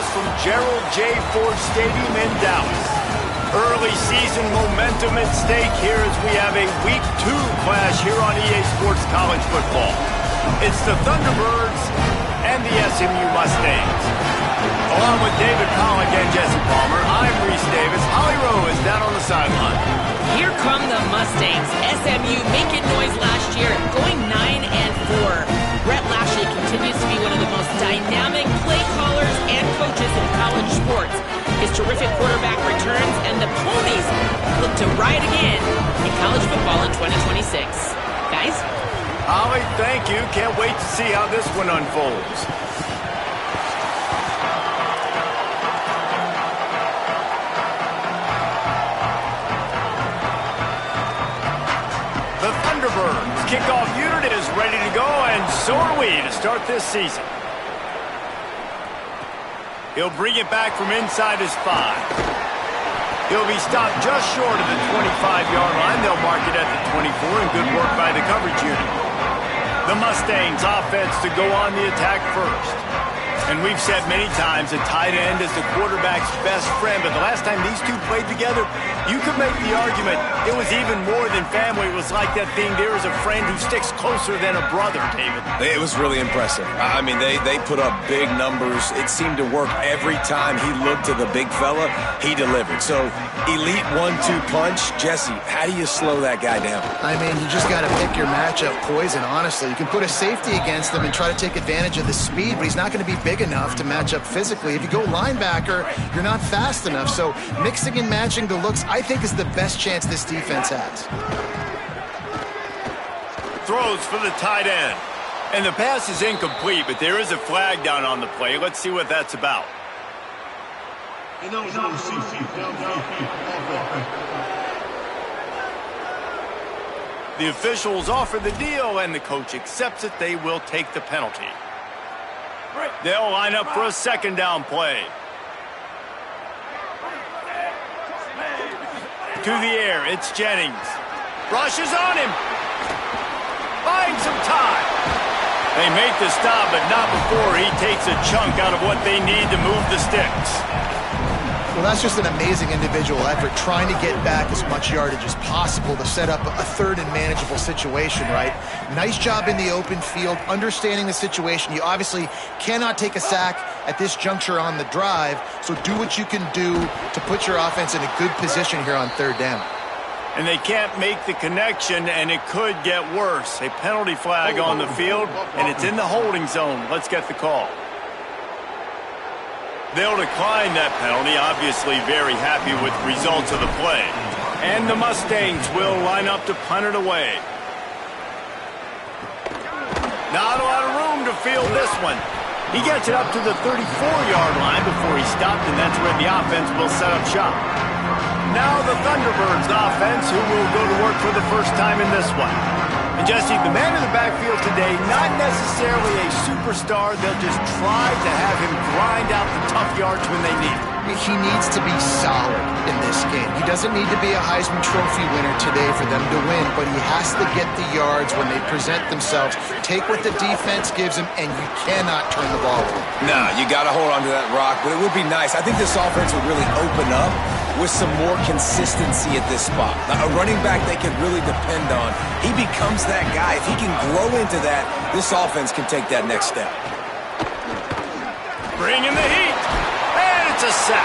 us from Gerald J. Ford Stadium in Dallas. Early season momentum at stake here as we have a Week 2 clash here on EA Sports College Football. It's the Thunderbirds and the SMU Mustangs. Along with David Pollack and Jesse Palmer, I'm Reese Davis. Holly Rowe is down on the sideline. Here come the Mustangs. SMU making noise last year, going 9-4. Brett Lashley continues to be one of the most dynamic play callers and coaches in college sports. His terrific quarterback returns, and the Ponies look to ride again in college football in 2026. Guys? Holly, thank you. Can't wait to see how this one unfolds. The Thunderbirds kickoff unit is ready to go, and so are we to start this season. He'll bring it back from inside his 5. He'll be stopped just short of the 25-yard line. They'll mark it at the 24, and good work by the coverage unit. The Mustangs offense to go on the attack first. And we've said many times a tight end is the quarterback's best friend, but the last time these two played together, you could make the argument it was even more than family. It was like that thing, there is a friend who sticks closer than a brother, David. It was really impressive. I mean, they put up big numbers. It seemed to work every time he looked to the big fella, he delivered. So, elite 1-2 punch. Jesse, how do you slow that guy down? I mean, you just got to pick your matchup poison, honestly. You can put a safety against him and try to take advantage of the speed, but he's not going to be big enough to match up physically. If you go linebacker, you're not fast enough. So mixing and matching the looks, I think, is the best chance this defense has. Throws for the tight end. And the pass is incomplete, but there is a flag down on the play. Let's see what that's about. The officials offer the deal, and the coach accepts it. They will take the penalty. They'll line up for a second down play. To the air, it's Jennings. Rushes on him. Finds some time. They make the stop, but not before he takes a chunk out of what they need to move the sticks. Well, that's just an amazing individual effort, trying to get back as much yardage as possible to set up a third and manageable situation, right? Nice job in the open field, understanding the situation. You obviously cannot take a sack at this juncture on the drive, so do what you can do to put your offense in a good position here on third down. And they can't make the connection, and it could get worse. A penalty flag on the field, and it's in the holding zone. Let's get the call. They'll decline that penalty, obviously very happy with the results of the play. And the Mustangs will line up to punt it away. Not a lot of room to field this one. He gets it up to the 34-yard line before he stopped, and that's where the offense will set up shop. Now the Thunderbirds offense, who will go to work for the first time in this one. And Jesse, the man in the backfield today, not necessarily a superstar. They'll just try to have him grind out the tough yards when they need it. He needs to be solid in this game. He doesn't need to be a Heisman Trophy winner today for them to win, but he has to get the yards when they present themselves. Take what the defense gives him, and you cannot turn the ball over. Nah, you got to hold on to that rock, but it would be nice. I think this offense would really open up with some more consistency at this spot. A running back they can really depend on. He becomes that guy. If he can grow into that, this offense can take that next step. Bring in the heat. And it's a sack.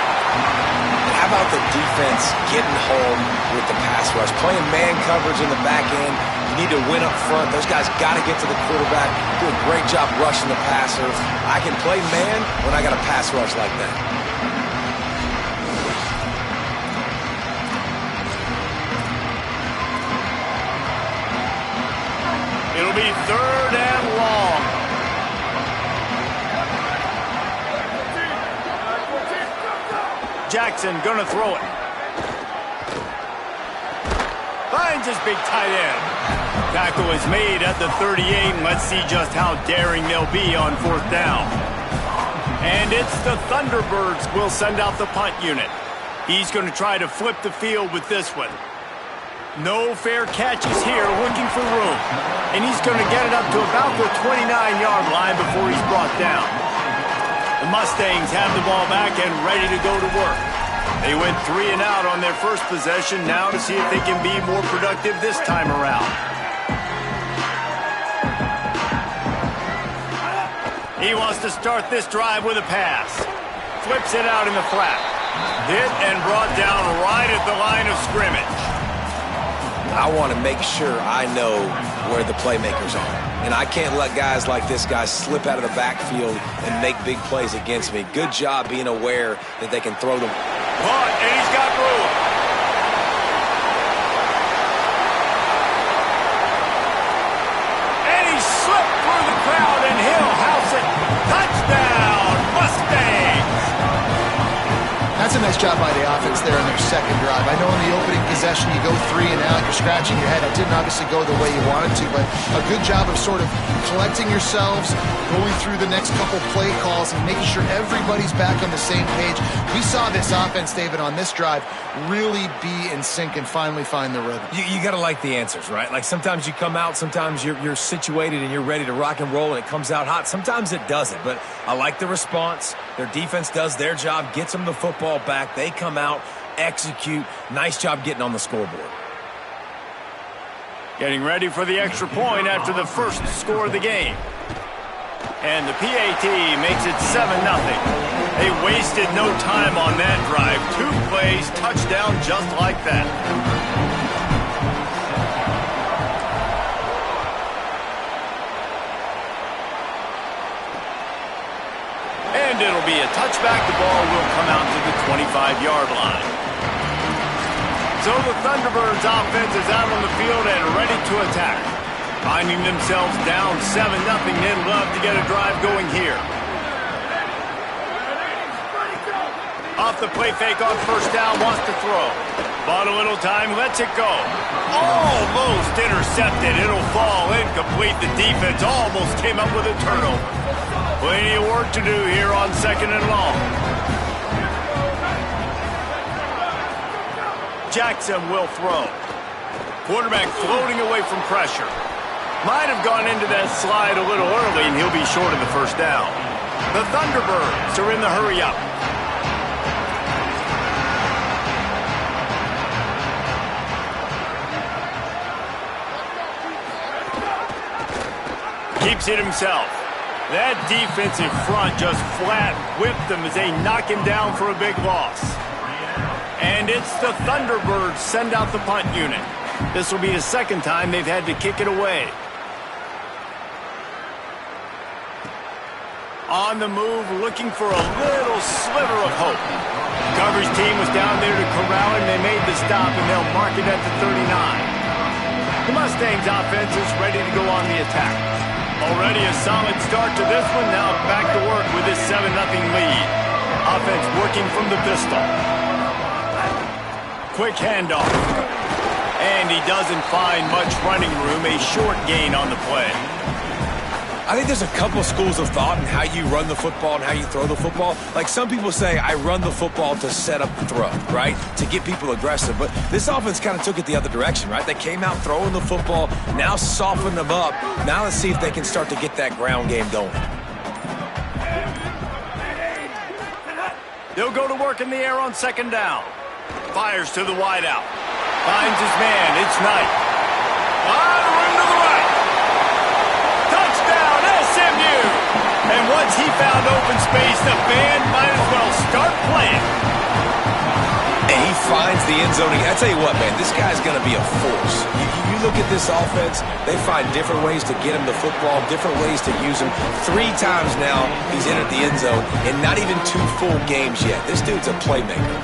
How about the defense getting home with the pass rush? Playing man coverage in the back end. You need to win up front. Those guys got to get to the quarterback. Do a great job rushing the passer. I can play man when I got a pass rush like that. It'll be third and long. Jackson gonna throw it. Finds his big tight end. Tackle is made at the 38, and let's see just how daring they'll be on fourth down. And it's the Thunderbirds will send out the punt unit. He's going to try to flip the field with this one. No fair catches here, looking for room. And he's going to get it up to about the 29-yard line before he's brought down. The Mustangs have the ball back and ready to go to work. They went 3 and out on their first possession, now to see if they can be more productive this time around. He wants to start this drive with a pass. Flips it out in the flat. Hit and brought down right at the line of scrimmage. I want to make sure I know where the playmakers are. And I can't let guys like this guy slip out of the backfield and make big plays against me. Good job being aware that they can throw them. Caught, and he's got room. And he slipped through the crowd, and he'll house it. Touchdown, Mustangs! That's a nice job by the offense there in their second drive. I know in the opening possession you go 3 and out, you're scratching your head. It didn't obviously go the way you wanted to, but a good job of sort of collecting yourselves, going through the next couple play calls and making sure everybody's back on the same page. We saw this offense, David, on this drive really be in sync and finally find the rhythm. You got to like the answers, right? Like sometimes you come out, sometimes you're situated and you're ready to rock and roll and it comes out hot. Sometimes it doesn't, but I like the response. Their defense does their job, gets them the football back. They come out, execute. Nice job getting on the scoreboard. Getting ready for the extra point after the first score of the game. And the PAT makes it 7-0. They wasted no time on that drive. 2 plays, touchdown just like that. And it'll be a touchback. The ball will come out to the 25-yard line. So the Thunderbirds offense is out on the field and ready to attack. Finding themselves down 7-0, they'd love to get a drive going here. Off the play fake on first down, wants to throw. Bought a little time, lets it go. Almost intercepted. It'll fall incomplete. The defense almost came up with a turnover. Plenty of work to do here on 2nd and long. Jackson will throw. Quarterback floating away from pressure. Might have gone into that slide a little early, and he'll be short of the first down. The Thunderbirds are in the hurry up. Keeps it himself. That defensive front just flat whipped them as they knock him down for a big loss. And it's the Thunderbirds send out the punt unit. This will be the second time they've had to kick it away. On the move, looking for a little sliver of hope. Coverage team was down there to corral him. They made the stop, and they'll mark it at the 39. The Mustangs offense is ready to go on the attack. Already a solid start to this one. Now back to work with this 7-0 lead. Offense working from the pistol. Quick handoff. And he doesn't find much running room. A short gain on the play. I think there's a couple schools of thought in how you run the football and how you throw the football. Like some people say, I run the football to set up the throw, right? To get people aggressive. But this offense kind of took it the other direction, right? They came out throwing the football, now soften them up. Now let's see if they can start to get that ground game going. They'll go to work in the air on 2nd down. Fires to the wideout. Finds his man. It's Knight. Room to the right. Touchdown, SMU! And once he found open space, the band might as well start playing. And he finds the end zone. I tell you what, man, this guy's going to be a force. You look at this offense, they find different ways to get him the football, different ways to use him. 3 times now he's entered the end zone, and not even 2 full games yet. This dude's a playmaker.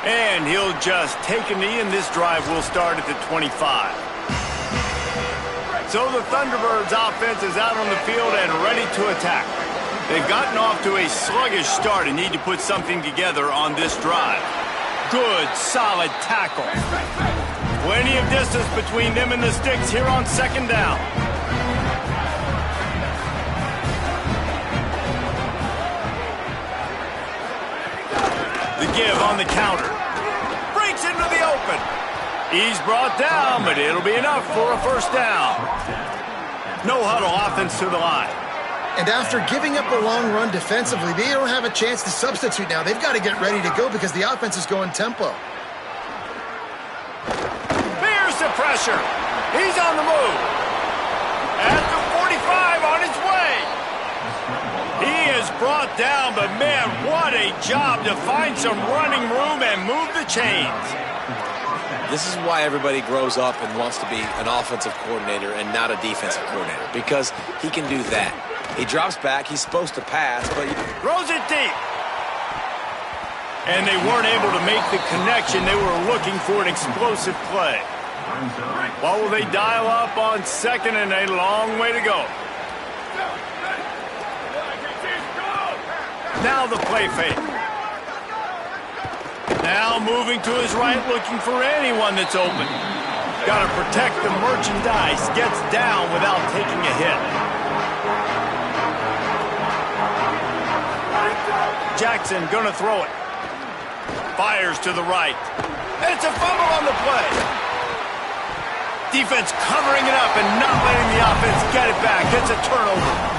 And he'll just take a knee, and this drive will start at the 25. So the Thunderbirds offense is out on the field and ready to attack. They've gotten off to a sluggish start and need to put something together on this drive. Good, solid tackle. Plenty of distance between them and the sticks here on 2nd down. The give on the counter. Breaks into the open. He's brought down, but it'll be enough for a first down. No huddle offense to the line. And after giving up a long run defensively, they don't have a chance to substitute now. They've got to get ready to go because the offense is going tempo. Here's the pressure. He's on the move. At the 45 on his way. He is brought down, but man, what a job to find some running room and move the chains. This is why everybody grows up and wants to be an offensive coordinator and not a defensive coordinator, because he can do that. He drops back. He's supposed to pass, but throws it deep. And they weren't able to make the connection. They were looking for an explosive play. What will they dial up on second and a long way to go? Now the play fake. Now moving to his right, looking for anyone that's open. Got to protect the merchandise. Gets down without taking a hit. Jackson gonna throw it. Fires to the right. It's a fumble on the play. Defense covering it up and not letting the offense get it back. It's a turnover.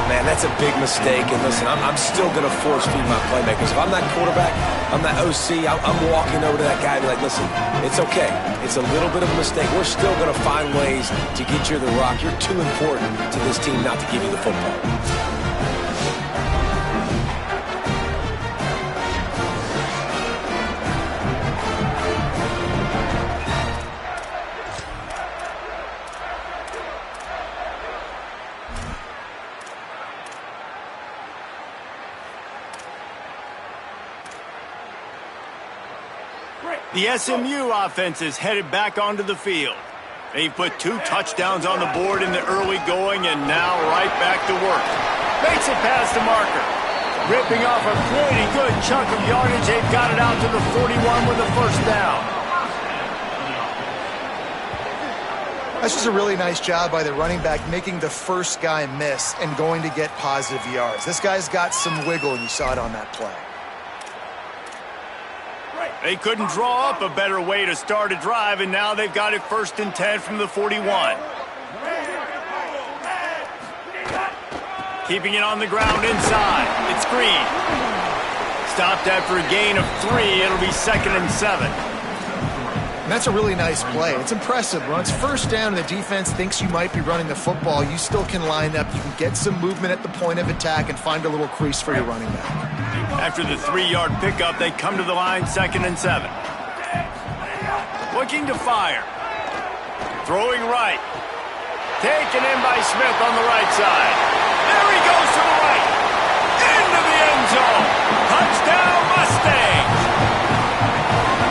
man, that's a big mistake. And listen, I'm still going to force feed my playmakers. If I'm that quarterback, I'm that OC, I'm walking over to that guy and be like, listen, it's okay. It's a little bit of a mistake. We're still going to find ways to get you the rock. You're too important to this team not to give you the football. The SMU offense is headed back onto the field. They've put 2 touchdowns on the board in the early going and now right back to work. Makes it past the marker. Ripping off a pretty good chunk of yardage. They've got it out to the 41 with a first down. That's just a really nice job by the running back making the first guy miss and going to get positive yards. This guy's got some wiggle, and you saw it on that play. They couldn't draw up a better way to start a drive, and now they've got it 1st and 10 from the 41. Keeping it on the ground inside. It's Green. Stopped after a gain of 3. It'll be 2nd and 7. And that's a really nice play. It's impressive. When it's first down and the defense thinks you might be running the football, you still can line up. You can get some movement at the point of attack and find a little crease for your running back. After the 3-yard pickup, they come to the line 2nd and 7. Looking to fire. Throwing right. Taken in by Smith on the right side. There he goes to the right. Into the end zone. Touchdown Mustangs.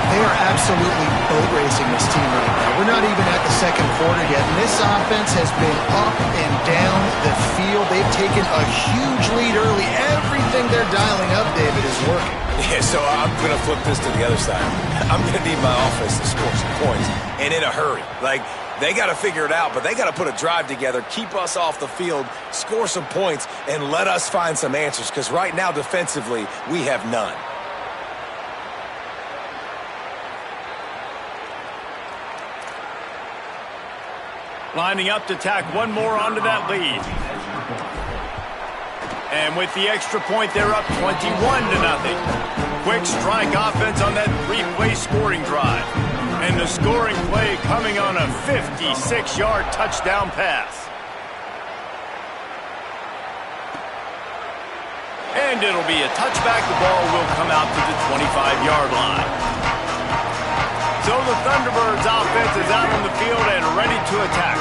They are absolutely boat racing this team right now. We're not even at the 2nd quarter yet, and this offense has been up and down the field. They've taken a huge lead early. Everything they're dialing up, David, is working. Yeah, so I'm going to flip this to the other side. I'm going to need my offense to score some points, and in a hurry. Like, they got to figure it out, but they got to put a drive together, keep us off the field, score some points, and let us find some answers, because right now, defensively, we have none. Lining up to tack one more onto that lead. And with the extra point, they're up 21-0. Quick strike offense on that 3-play scoring drive. And the scoring play coming on a 56-yard touchdown pass. And it'll be a touchback. The ball will come out to the 25-yard line. So the Thunderbirds offense is out on the field and ready to attack.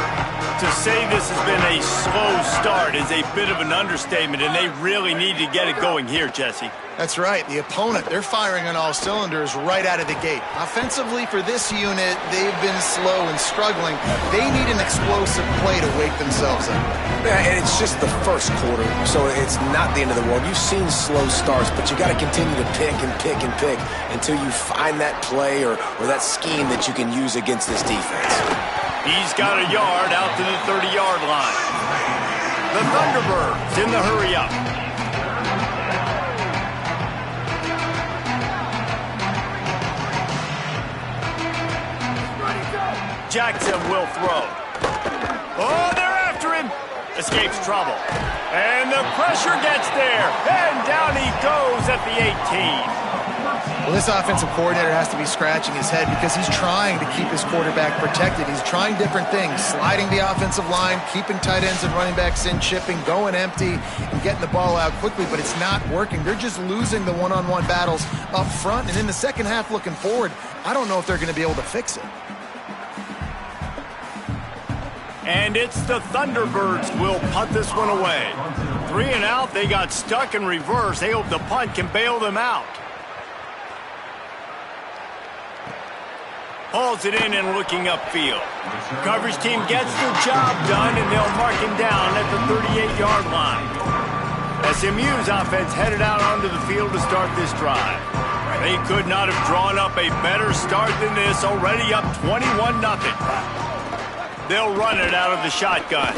To say this has been a slow start is a bit of an understatement, and they really need to get it going here, Jesse. That's right. The opponent, they're firing on all cylinders right out of the gate. Offensively for this unit, they've been slow and struggling. They need an explosive play to wake themselves up. Yeah, and it's just the first quarter, so it's not the end of the world. You've seen slow starts, but you got to continue to pick and pick and pick until you find that play or that scheme that you can use against this defense. He's got a yard out to the 30-yard line. The Thunderbirds in the hurry-up. Jackson will throw. Oh, they're after him. Escapes trouble. And the pressure gets there. And down he goes at the 18. Well, this offensive coordinator has to be scratching his head because he's trying to keep his quarterback protected. He's trying different things, sliding the offensive line, keeping tight ends and running backs in, chipping, going empty, and getting the ball out quickly, but it's not working. They're just losing the one-on-one battles up front, and in the second half looking forward, I don't know if they're going to be able to fix it. And it's the Thunderbirds will punt this one away. 3 and out, they got stuck in reverse. They hope the punt can bail them out. Hauls it in and looking upfield. Coverage team gets the job done, and they'll mark him down at the 38-yard line. SMU's offense headed out onto the field to start this drive. They could not have drawn up a better start than this, already up 21-0. They'll run it out of the shotgun.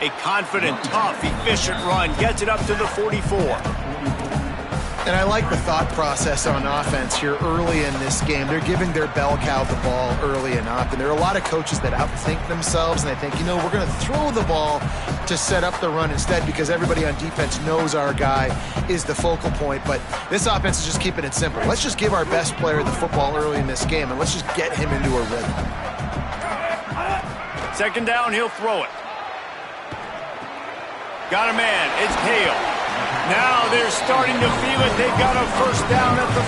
A confident, tough, efficient run gets it up to the 44. And I like the thought process on offense here early in this game. They're giving their bell cow the ball early enough, and there are a lot of coaches that outthink themselves, and they think, you know, we're going to throw the ball to set up the run instead because everybody on defense knows our guy is the focal point. But this offense is just keeping it simple. Let's just give our best player the football early in this game, and let's just get him into a rhythm. Second down, he'll throw it. Got a man. It's Hale. Now they're starting to feel it. They've got a first down at the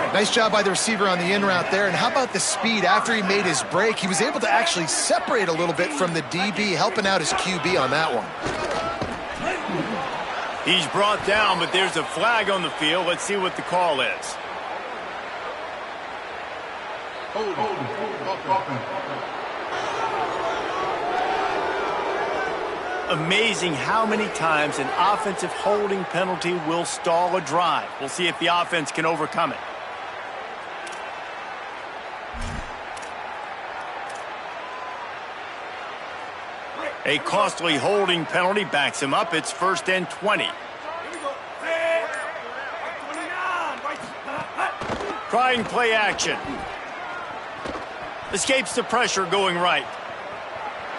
44. Nice job by the receiver on the in route there. And how about the speed after he made his break? He was able to actually separate a little bit from the DB, helping out his QB on that one. He's brought down, but there's a flag on the field. Let's see what the call is. Amazing how many times an offensive holding penalty will stall a drive. We'll see if the offense can overcome it. A costly holding penalty backs him up. It's 1st and 20. Trying play action. Escapes the pressure going right.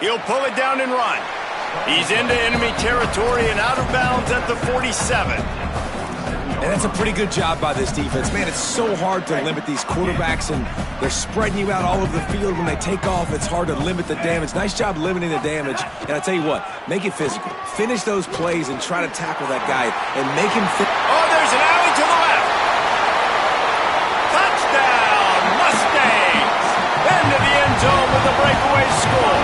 He'll pull it down and run. He's into enemy territory and out of bounds at the 47. And that's a pretty good job by this defense. Man, it's so hard to limit these quarterbacks, and they're spreading you out all over the field. When they take off, it's hard to limit the damage. Nice job limiting the damage. And I tell you what, make it physical. Finish those plays and try to tackle that guy and make him fit. Oh, there's an alley to the left. Touchdown, Mustangs. Into the end zone with a breakaway score.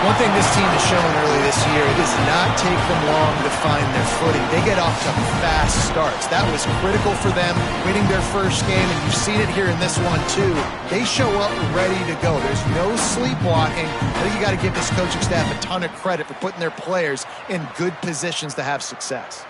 One thing this team has shown early this year, it does not take them long to find their footing. They get off to fast starts. That was critical for them, winning their first game, and you've seen it here in this one too. They show up ready to go. There's no sleepwalking. I think you got to give this coaching staff a ton of credit for putting their players in good positions to have success.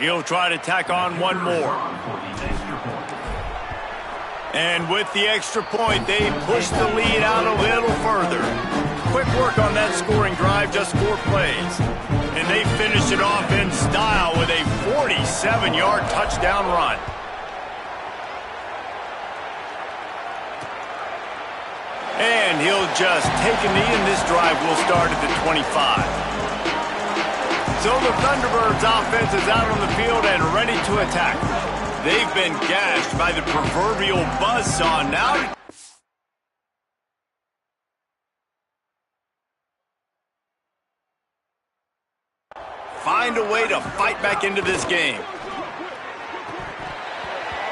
He'll try to tack on one more. And with the extra point, they push the lead out a little further. Quick work on that scoring drive, just 4 plays. And they finish it off in style with a 47-yard touchdown run. And he'll just take a knee, and this drive will start at the 25. So the Thunderbirds offense is out on the field and ready to attack. They've been gashed by the proverbial buzzsaw. Now find a way to fight back into this game.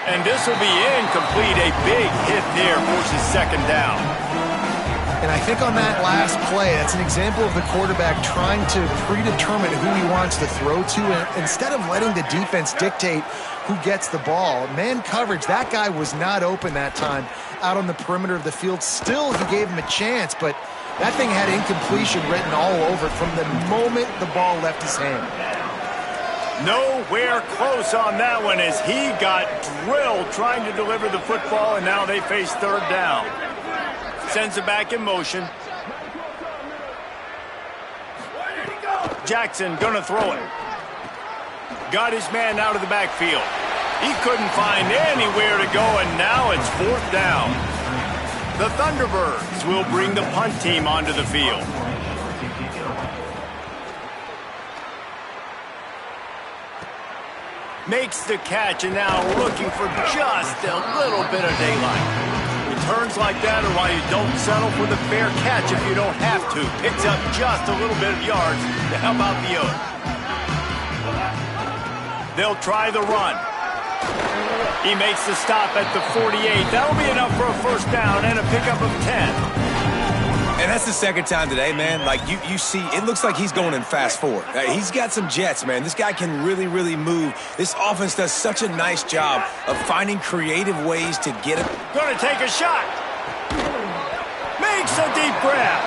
And this will be incomplete. A big hit there forces second down. And I think on that last play, that's an example of the quarterback trying to predetermine who he wants to throw to, and instead of letting the defense dictate who gets the ball. Man coverage, that guy was not open that time out on the perimeter of the field. Still, he gave him a chance, but that thing had incompletion written all over it from the moment the ball left his hand. Nowhere close on that one as he got drilled trying to deliver the football, and now they face third down. Sends it back in motion. Jackson gonna throw it. Got his man out of the backfield. He couldn't find anywhere to go, and now it's 4th down. The Thunderbirds will bring the punt team onto the field. Makes the catch, and now looking for just a little bit of daylight. Returns like that are why you don't settle for the fair catch if you don't have to. Picks up just a little bit of yards to help out the other. They'll try the run. He makes the stop at the 48. That'll be enough for a 1st down and a pickup of 10. And that's the 2nd time today, man. Like, you see, it looks like he's going in fast forward. He's got some jets, man. This guy can really, really move. This offense does such a nice job of finding creative ways to get it. Gonna take a shot. Makes a deep grab.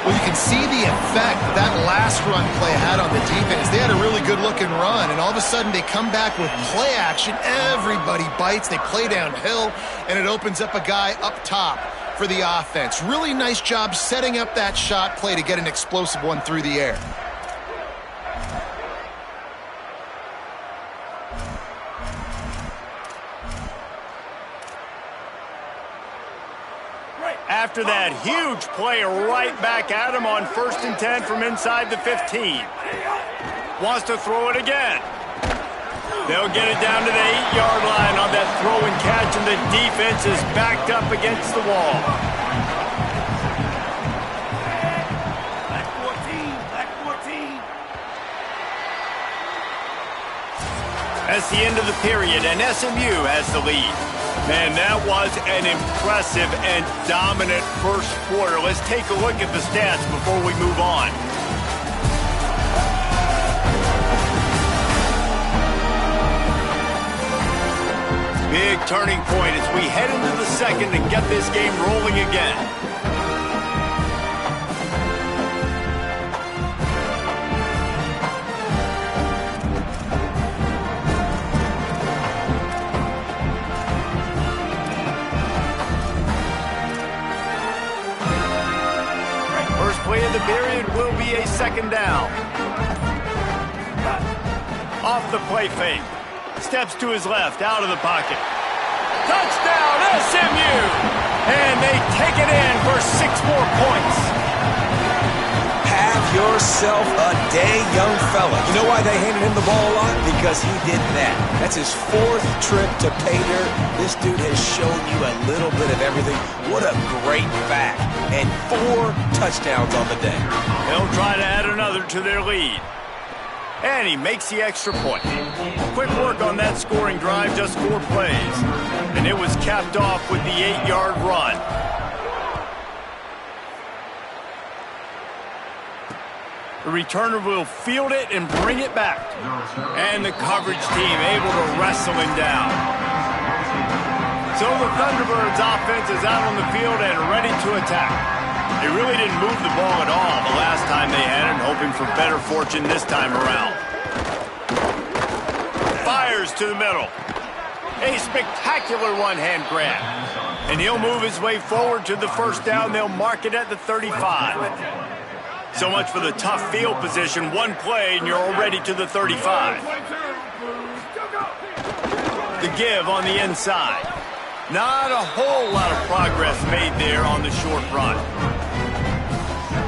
Well, you can see the effect that last run play had on the defense. They had a really good-looking run, and all of a sudden they come back with play action. Everybody bites. They play downhill, and it opens up a guy up top for the offense. Really nice job setting up that shot play to get an explosive one through the air. After that huge play right back at him on 1st and 10 from inside the 15. Wants to throw it again. They'll get it down to the 8-yard line on that throw and catch, and the defense is backed up against the wall. Back 14. That's the end of the period, and SMU has the lead. Man, that was an impressive and dominant 1st quarter. Let's take a look at the stats before we move on. Big turning point as we head into the 2nd and get this game rolling again. First play of the period will be a 2nd down. Off the play fake. Steps to his left, out of the pocket. Touchdown, SMU! And they take it in for 6 more points. Have yourself a day, young fella. You know why they handed him the ball a lot? Because he did that. That's his 4th trip to pay dirt. This dude has shown you a little bit of everything. What a great back. And 4 touchdowns on the day. They'll try to add another to their lead. And he makes the extra point. Quick work on that scoring drive, just 4 plays. And it was capped off with the 8-yard run. The returner will field it and bring it back. And the coverage team able to wrestle him down. So the Thunderbirds offense is out on the field and ready to attack. They really didn't move the ball at all the last time they had it, hoping for better fortune this time around. Fires to the middle. A spectacular one-hand grab. And he'll move his way forward to the 1st down. They'll mark it at the 35. So much for the tough field position. One play and you're already to the 35. The give on the inside. Not a whole lot of progress made there on the short run.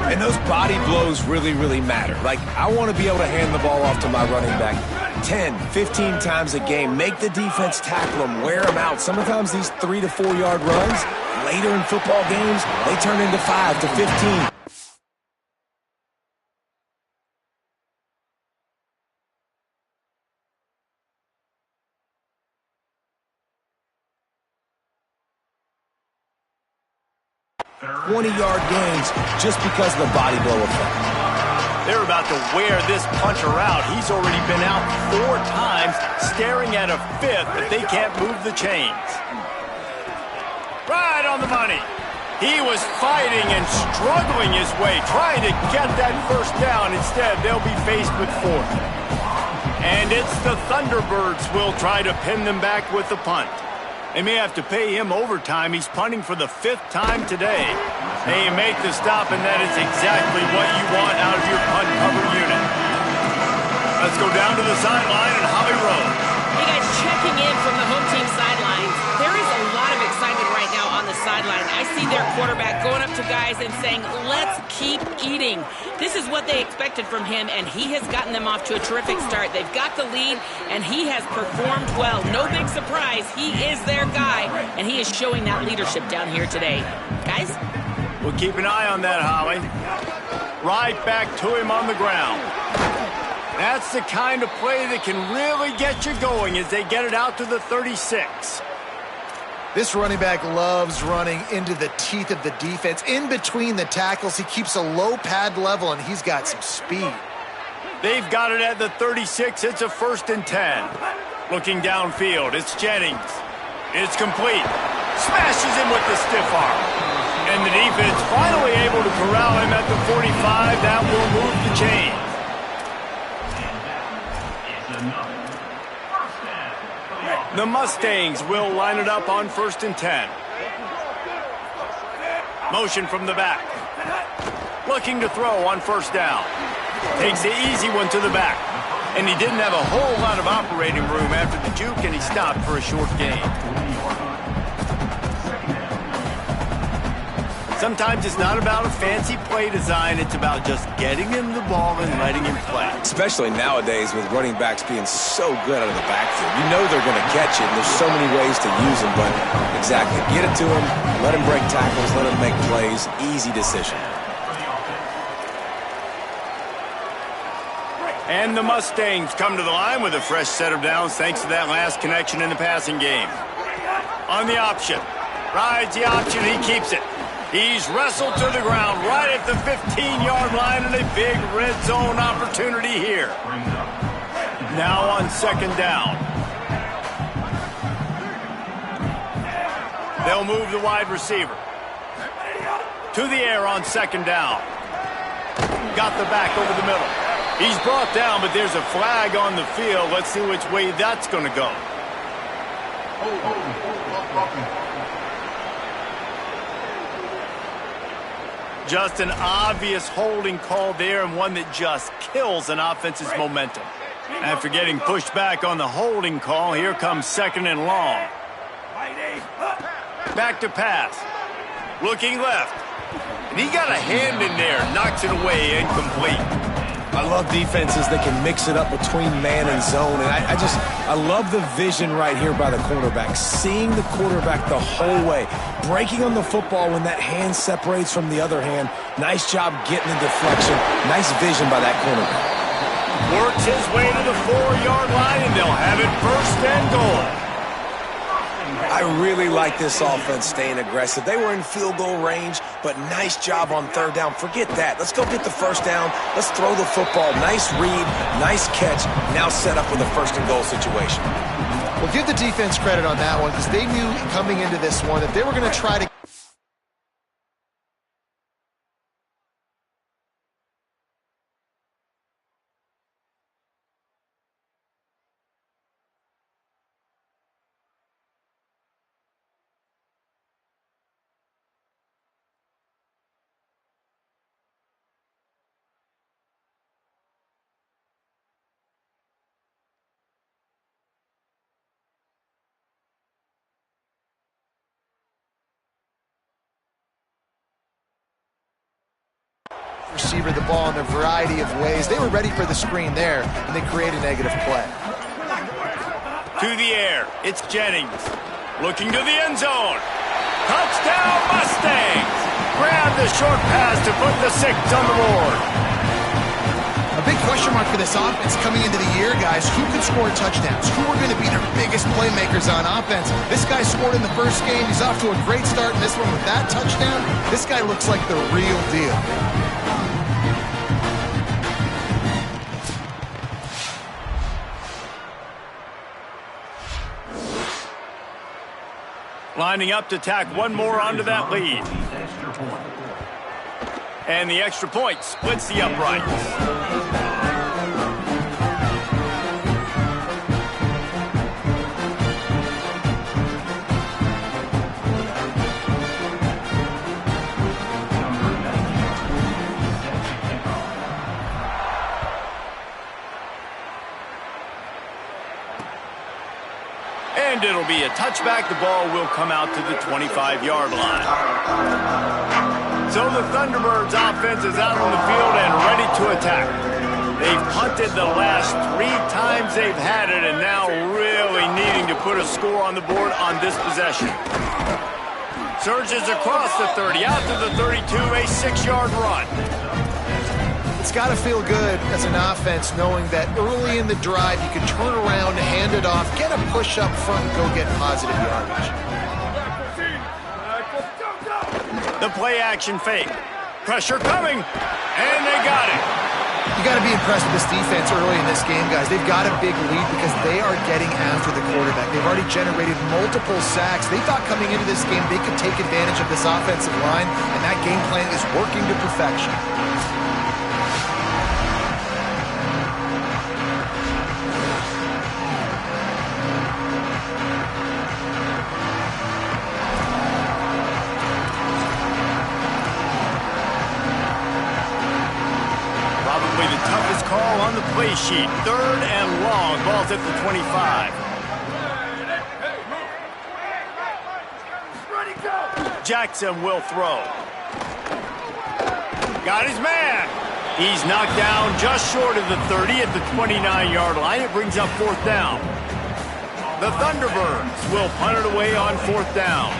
And those body blows really, really matter. Like, I want to be able to hand the ball off to my running back 10, 15 times a game. Make the defense tackle them, wear them out. Sometimes these 3 to 4 yard runs, later in football games, they turn into 5 to 15. ...20-yard gains just because of the body blow effect. They're about to wear this punter out. He's already been out 4 times, staring at a 5th, but they can't move the chains. Right on the money. He was fighting and struggling his way, trying to get that 1st down. Instead, they'll be faced with 4th. And it's the Thunderbirds will try to pin them back with the punt. They may have to pay him overtime. He's punting for the 5th time today. They make the stop, and that is exactly what you want out of your punt cover unit. Let's go down to the sideline and Holly Rowe. Hey guys, checking in from the home team sidelines. There is a lot of excitement right now on the sideline. I see their quarterback going up to guys and saying, let's keep eating. This is what they expected from him, and he has gotten them off to a terrific start. They've got the lead, and he has performed well. No big surprise. He is their guy, and he is showing that leadership down here today. Guys? We'll keep an eye on that, Holly. Right back to him on the ground. That's the kind of play that can really get you going as they get it out to the 36. This running back loves running into the teeth of the defense. In between the tackles, he keeps a low pad level, and he's got some speed. They've got it at the 36. It's a 1st and 10. Looking downfield, it's Jennings. It's complete. Smashes him with the stiff arm. And the defense finally able to corral him at the 45. That will move the chain. The Mustangs will line it up on 1st and 10. Motion from the back. Looking to throw on 1st down. Takes the easy one to the back. And he didn't have a whole lot of operating room after the juke, and he stopped for a short gain. Sometimes it's not about a fancy play design. It's about just getting him the ball and letting him play. Especially nowadays with running backs being so good out of the backfield. You know they're going to catch it, and there's so many ways to use them, but exactly. Get it to him, let him break tackles, let him make plays. Easy decision. And the Mustangs come to the line with a fresh set of downs thanks to that last connection in the passing game. On the option. Rides the option, he keeps it. He's wrestled to the ground right at the 15-yard line, and a big red zone opportunity here. Now on 2nd down. They'll move the wide receiver. To the air on 2nd down. Got the back over the middle. He's brought down, but there's a flag on the field. Let's see which way that's going to go. Just an obvious holding call there, and one that just kills an offense's momentum. After getting pushed back on the holding call, here comes 2nd and long. Back to pass. Looking left. And he got a hand in there, knocks it away, incomplete. I love defenses that can mix it up between man and zone, and I love the vision right here by the quarterback, seeing the quarterback the whole way, breaking on the football when that hand separates from the other hand. Nice job getting the deflection. Nice vision by that quarterback. Works his way to the 4-yard line, and they'll have it 1st and goal. I really like this offense staying aggressive. They were in field goal range, but nice job on 3rd down. Forget that. Let's go get the 1st down. Let's throw the football. Nice read, nice catch. Now set up with a 1st and goal situation. Well, give the defense credit on that one, because they knew coming into this one that they were going to try to receiver the ball in a variety of ways. They were ready for the screen there, and they created a negative play. To the air, it's Jennings. Looking to the end zone. Touchdown, Mustangs! Grab the short pass to put the 6 on the board. A big question mark for this offense coming into the year, guys. Who could score touchdowns? Who are going to be their biggest playmakers on offense? This guy scored in the first game. He's off to a great start in this one with that touchdown. This guy looks like the real deal. Lining up to tack one more onto that lead. And the extra point splits the uprights. it'll be a touchback. The ball will come out to the 25-yard line. So the Thunderbirds offense is out on the field and ready to attack. They've punted the last 3 times they've had it, and now really needing to put a score on the board on this possession. Surges across the 30, out to the 32, a 6-yard run. It's got to feel good as an offense knowing that early in the drive you can turn around, hand it off, get a push up front, and go get positive yardage. The play action fake. Pressure coming, and they got it. You got to be impressed with this defense early in this game, guys. They've got a big lead because they are getting after the quarterback. They've already generated multiple sacks. They thought coming into this game they could take advantage of this offensive line, and that game plan is working to perfection. Call on the play sheet. 3rd and long. Ball's at the 25. Jackson will throw. Got his man. He's knocked down just short of the 30 at the 29-yard line. It brings up 4th down. The Thunderbirds will punt it away on 4th down.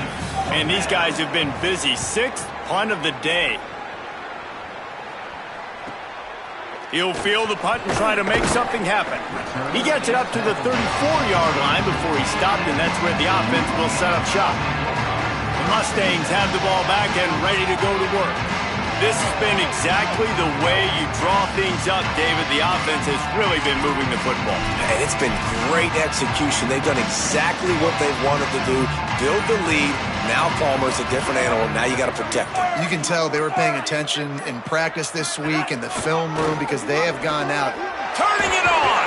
And these guys have been busy. 6th punt of the day. He'll field the punt and try to make something happen. He gets it up to the 34-yard line before he stopped, and that's where the offense will set up shop. The Mustangs have the ball back and ready to go to work. This has been exactly the way you draw things up, David. The offense has really been moving the football. And it's been great execution. They've done exactly what they've wanted to do. Build the lead. Now Palmer's a different animal. Now you got to protect him. You can tell they were paying attention in practice this week in the film room because they have gone out. Turning it on!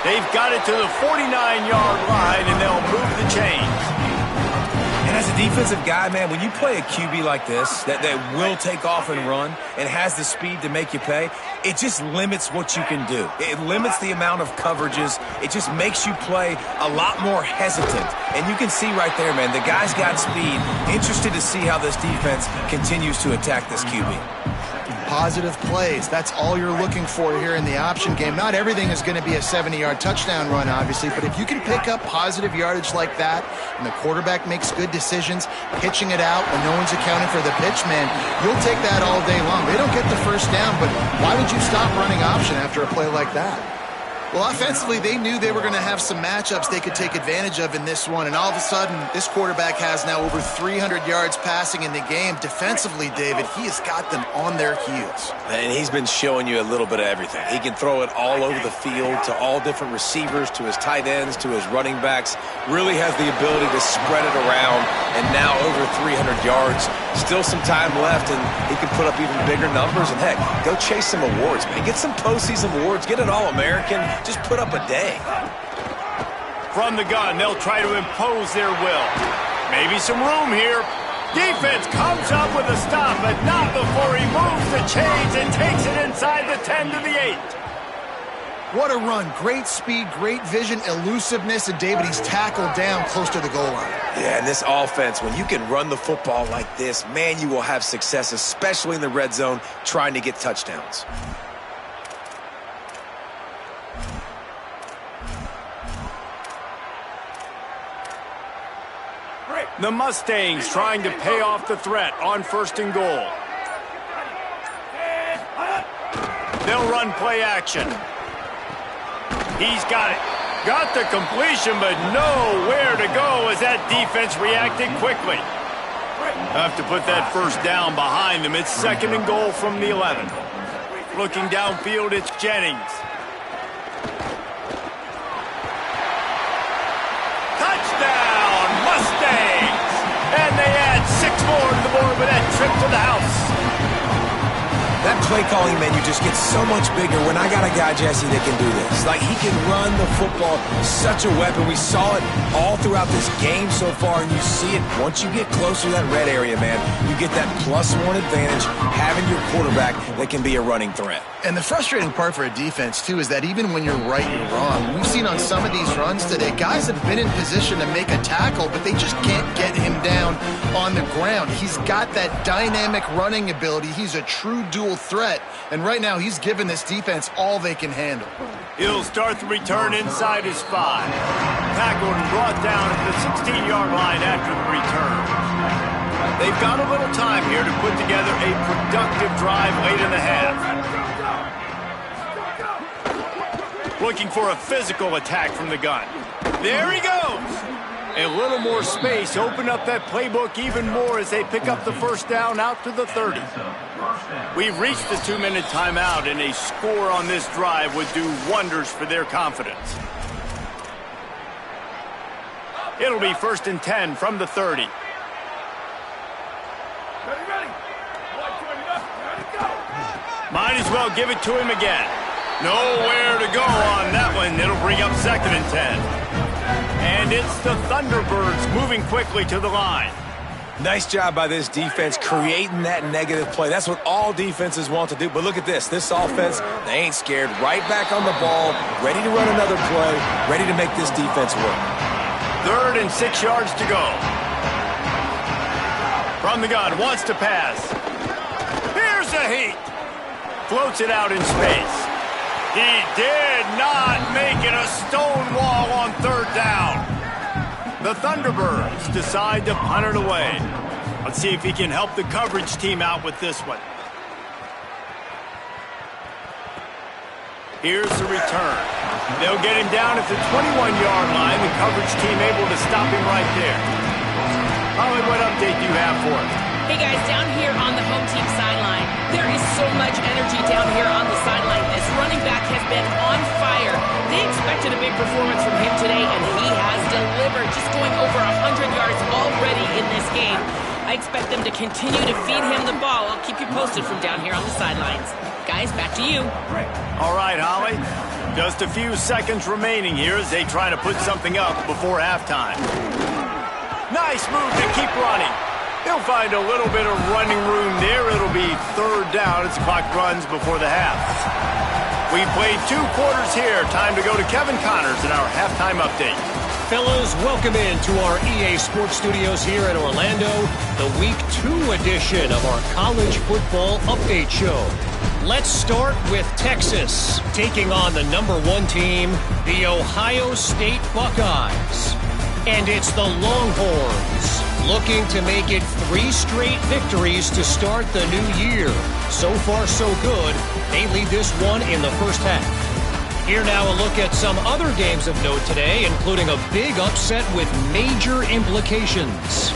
They've got it to the 49-yard line, and they'll move the chains. And as a defensive guy, man, when you play a QB like this that will take off and run and has the speed to make you pay, it just limits what you can do. It limits the amount of coverages. It just makes you play a lot more hesitant. And you can see right there, man, the guy's got speed. Interested to see how this defense continues to attack this QB. Positive plays. That's all you're looking for here in the option game. Not everything is going to be a 70-yard touchdown run, obviously, but if you can pick up positive yardage like that and the quarterback makes good decisions, pitching it out when no one's accounting for the pitch, man, you'll take that all day long. They don't get the first down, but why would you stop running option after a play like that? Well, offensively, they knew they were going to have some matchups they could take advantage of in this one, and all of a sudden, this quarterback has now over 300 yards passing in the game. Defensively, David, he has got them on their heels. And he's been showing you a little bit of everything. He can throw it all over the field to all different receivers, to his tight ends, to his running backs. Really has the ability to spread it around, and now over 300 yards. Still some time left, and he can put up even bigger numbers. And, heck, go chase some awards, man. Get some postseason awards. Get an All-American. Just put up a day. From the gun, they'll try to impose their will. Maybe some room here. Defense comes up with a stop, but not before he moves the chains and takes it inside the 10 to the 8. What a run. Great speed, great vision, elusiveness, and David, he's tackled down close to the goal line. Yeah, and this offense, when you can run the football like this, man, you will have success, especially in the red zone, trying to get touchdowns. The Mustangs trying to pay off the threat on 1st and goal. They'll run play action. He's got it. Got the completion, but nowhere to go as that defense reacted quickly. Have to put that first down behind them. It's 2nd and goal from the 11. Looking downfield, it's Jennings. Touchdown, Mustangs! And they add 6 more to the board with that trip to the house. That play calling menu just gets so much bigger when I got a guy, Jesse, that can do this. Like, he can run the football, such a weapon. We saw it all throughout this game so far, and you see it once you get closer to that red area, man. You get that +1 advantage having your quarterback that can be a running threat. And the frustrating part for a defense, too, is that even when you're right, you're wrong. We've seen on some of these runs today, guys have been in position to make a tackle, but they just can't get him down on the ground. He's got that dynamic running ability. He's a true dual threat, and right now he's given this defense all they can handle. He'll start the return inside his 5. Tackled and brought down at the 16-yard line after the return. They've got a little time here to put together a productive drive late in the half. Looking for a physical attack from the gun. There he goes. A little more space, open up that playbook even more as they pick up the first down out to the 30. We've reached the 2-minute timeout, and a score on this drive would do wonders for their confidence. It'll be 1st and 10 from the 30. Might as well give it to him again. Nowhere to go on that one. It'll bring up 2nd and 10. And it's the Thunderbirds moving quickly to the line. Nice job by this defense creating that negative play. That's what all defenses want to do. But look at this. This offense, they ain't scared. Right back on the ball, ready to run another play, ready to make this defense work. 3rd and 6 yards to go. From the gun, wants to pass. Here's a heat. Floats it out in space. He did not make it a stone wall on 3rd down. The Thunderbirds decide to punt it away. Let's see if he can help the coverage team out with this one. Here's the return. They'll get him down at the 21-yard line. The coverage team able to stop him right there. Holly, what update do you have for us? Hey guys, down here on the home team sideline, there is so much energy down here on the sideline. This running back has been on fire. They expected a big performance from him today, and he has delivered, just going over 100 yards already in this game. I expect them to continue to feed him the ball. I'll keep you posted from down here on the sidelines. Guys, back to you. All right, Holly. Just a few seconds remaining here as they try to put something up before halftime. Nice move to keep running. He'll find a little bit of running room there. It'll be 3rd down as the clock runs before the half. We've played 2 quarters here. Time to go to Kevin Connors in our halftime update. Fellas, welcome in to our EA Sports Studios here in Orlando, the Week 2 edition of our College Football Update Show. Let's start with Texas, taking on the #1 team, the Ohio State Buckeyes. And it's the Longhorns, looking to make it 3 straight victories to start the new year. So far, so good. They lead this one in the first half. Here now a look at some other games of note today, including a big upset with major implications.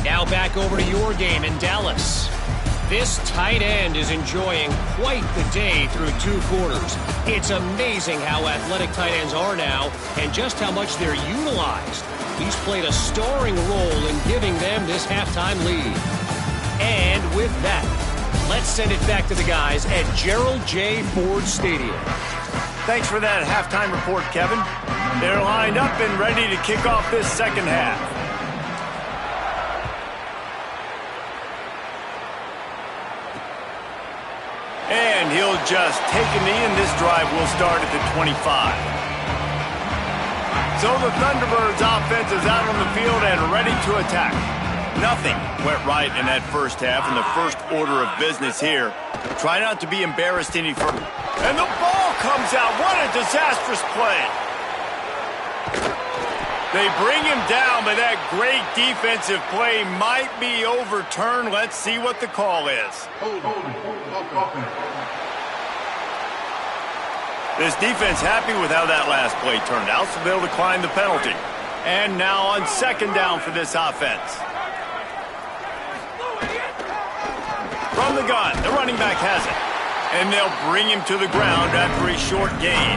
Now back over to your game in Dallas. This tight end is enjoying quite the day through 2 quarters. It's amazing how athletic tight ends are now and just how much they're utilized. He's played a starring role in giving them this halftime lead. And with that, let's send it back to the guys at Gerald J. Ford Stadium. Thanks for that halftime report, Kevin. They're lined up and ready to kick off this second half. And he'll just take a knee, and this drive will start at the 25. So the Thunderbirds offense is out on the field and ready to attack. Nothing went right in that first half, and the first order of business here. Try not to be embarrassed any further. And the ball comes out. What a disastrous play. They bring him down, but that great defensive play might be overturned. Let's see what the call is. This defense happy with how that last play turned out, so they'll decline the penalty. And now on 2nd down for this offense. From the gun, the running back has it. And they'll bring him to the ground after a short gain.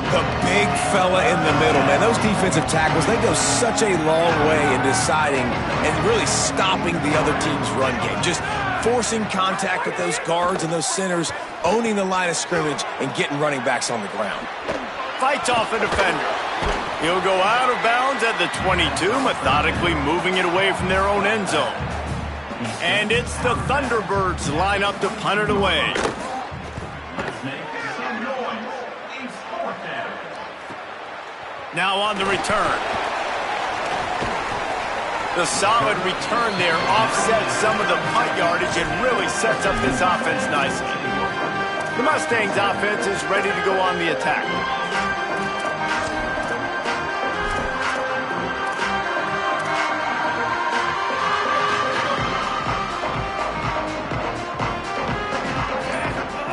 The big fella in the middle, man. Those defensive tackles, they go such a long way in deciding and really stopping the other team's run game. Just forcing contact with those guards and those centers, owning the line of scrimmage, and getting running backs on the ground. Fights off a defender. He'll go out of bounds at the 22, methodically moving it away from their own end zone. And it's the Thunderbirds line up to punt it away. Now on the return. The solid return there offsets some of the punt yardage and really sets up this offense nicely. The Mustangs offense is ready to go on the attack.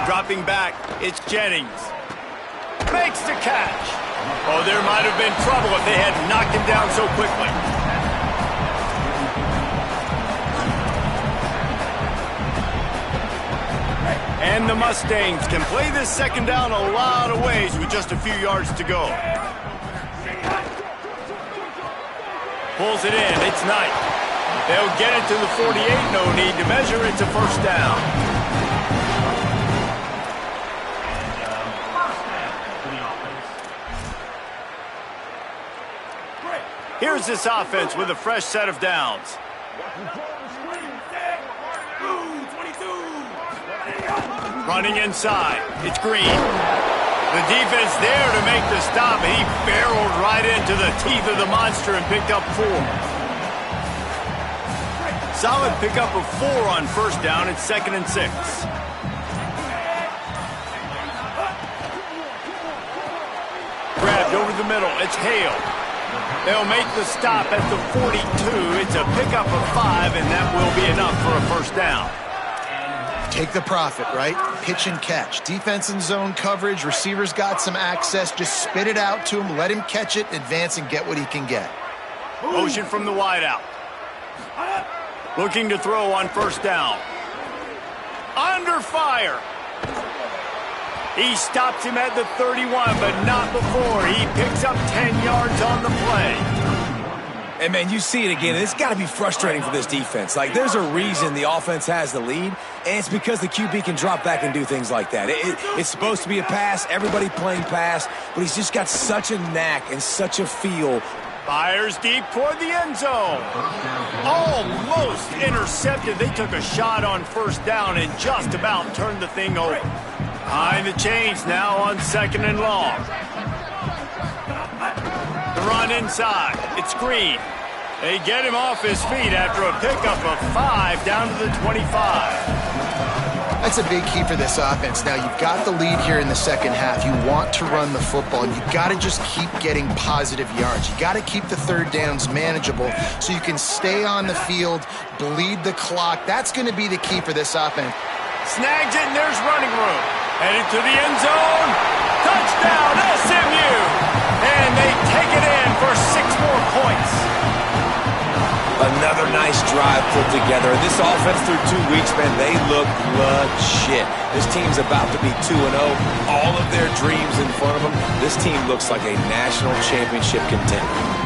Dropping back, it's Jennings. Makes the catch. Oh, there might have been trouble if they had knocked him down so quickly. And the Mustangs can play this second down a lot of ways with just a few yards to go. Pulls it in, it's Knight. They'll get it to the 48, no need to measure, it's a first down. Here's this offense with a fresh set of downs. Running inside, it's Green. The defense there to make the stop. He barreled right into the teeth of the monster and picked up 4. Solid pickup of 4 on first down. It's 2nd and 6. Grabbed over the middle. It's Hale. They'll make the stop at the 42. It's a pickup of 5, and that will be enough for a first down. Take the profit, right? Pitch and catch. Defense and zone coverage. Receivers got some access. Just spit it out to him. Let him catch it, advance, and get what he can get. Motion from the wideout. Looking to throw on first down. Under fire. He stops him at the 31, but not before. He picks up 10 yards on the play. And, man, you see it again. It's got to be frustrating for this defense. Like, there's a reason the offense has the lead, and it's because the QB can drop back and do things like that. It's supposed to be a pass, everybody playing pass, but he's just got such a knack and such a feel. Fires deep toward the end zone. Almost intercepted. They took a shot on first down and just about turned the thing over. Behind the chains now on 2nd and long. The run inside. It's Green. They get him off his feet after a pickup of 5 down to the 25. That's a big key for this offense. Now, you've got the lead here in the second half. You want to run the football, and you've got to just keep getting positive yards. You got to keep the third downs manageable so you can stay on the field, bleed the clock. That's going to be the key for this offense. Snags it, and there's running room. Headed to the end zone. Touchdown, SMU! And they take it in for 6 more points. Another nice drive put together. And this offense through 2 weeks, man, they look legit. This team's about to be 2-0. All of their dreams in front of them. This team looks like a national championship contender.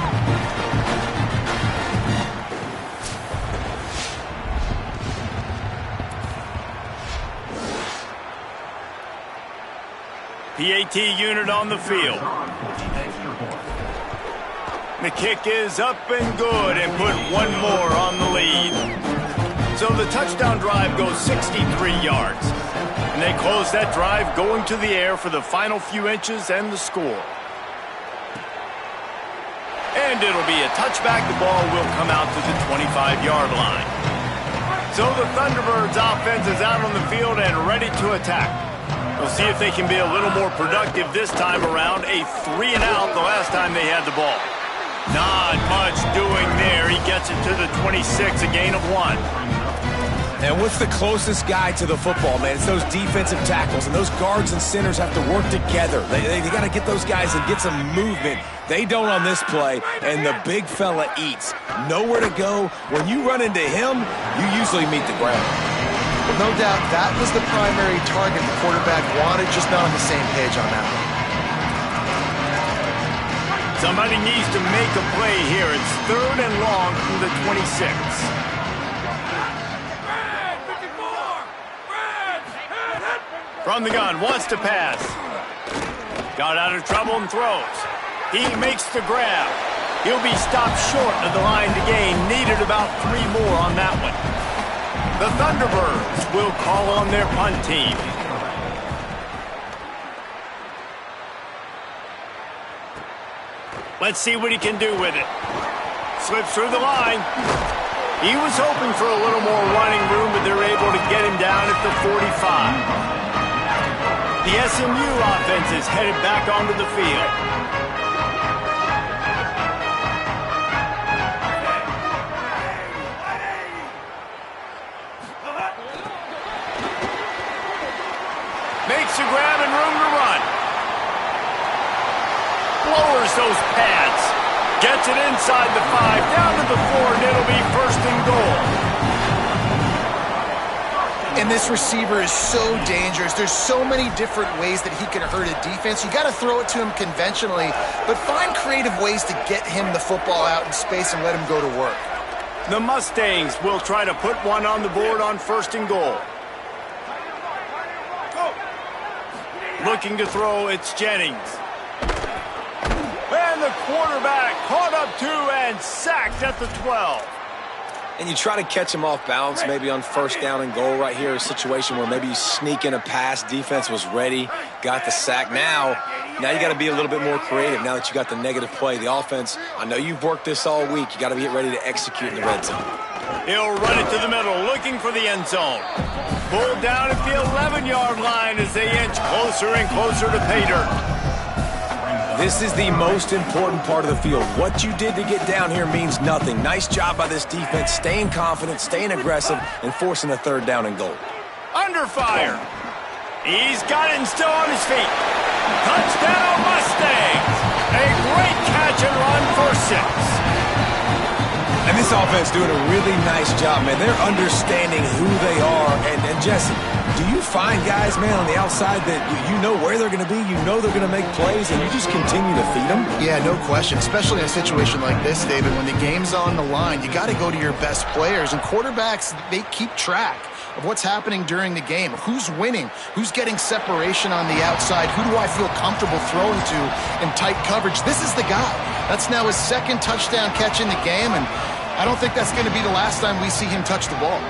PAT unit on the field. The kick is up and good and put 1 more on the lead. So the touchdown drive goes 63 yards. And they close that drive going to the air for the final few inches and the score. And it'll be a touchback. The ball will come out to the 25-yard line. So the Thunderbirds offense is out on the field and ready to attack. We'll see if they can be a little more productive this time around. A 3-and-out the last time they had the ball. Not much doing there. He gets it to the 26, a gain of 1. And what's the closest guy to the football, man? It's those defensive tackles, and those guards and centers have to work together. They got to get those guys and get some movement. They don't on this play, and the big fella eats. Nowhere to go. When you run into him, you usually meet the ground. Well, no doubt that was the primary target the quarterback wanted, just not on the same page on that one. Somebody needs to make a play here. It's 3rd and long from the 26. From the gun, wants to pass. Got out of trouble and throws. He makes the grab. He'll be stopped short of the line to gain. Needed about 3 more on that one. The Thunderbirds will call on their punt team. Let's see what he can do with it. Slips through the line. He was hoping for a little more running room, but they're able to get him down at the 45. The SMU offense is headed back onto the field. Makes a grab and room to run. Lowers those pads. Gets it inside the 5, down to the 4, and it'll be 1st and goal. And this receiver is so dangerous. There's so many different ways that he can hurt a defense. You got to throw it to him conventionally, but find creative ways to get him the football out in space and let him go to work. The Mustangs will try to put one on the board on 1st and goal. Looking to throw, it's Jennings. And the quarterback caught up 2 and sacked at the 12. And you try to catch him off balance, maybe on 1st down and goal right here, a situation where maybe you sneak in a pass, defense was ready, got the sack. Now you got to be a little bit more creative now that you got the negative play. The offense, I know you've worked this all week. You got to get ready to execute in the red zone. He'll run it to the middle, looking for the end zone. Pulled down at the 11-yard line as they inch closer and closer to pay dirt. This is the most important part of the field. What you did to get down here means nothing. Nice job by this defense, staying confident, staying aggressive, and forcing a 3rd down and goal. Under fire. He's got it and still on his feet. Touchdown Mustangs. A great catch and run for 6. And this offense doing a really nice job, man. They're understanding who they are. And Jesse, do you find guys, man, on the outside that you know where they're going to be, you know they're going to make plays, and you just continue to feed them? Yeah, no question, especially in a situation like this, David. When the game's on the line, you got to go to your best players. And quarterbacks, they keep track of what's happening during the game. Who's winning? Who's getting separation on the outside? Who do I feel comfortable throwing to in tight coverage? This is the guy. That's now his 2nd touchdown catch in the game, and I don't think that's going to be the last time we see him touch the ball.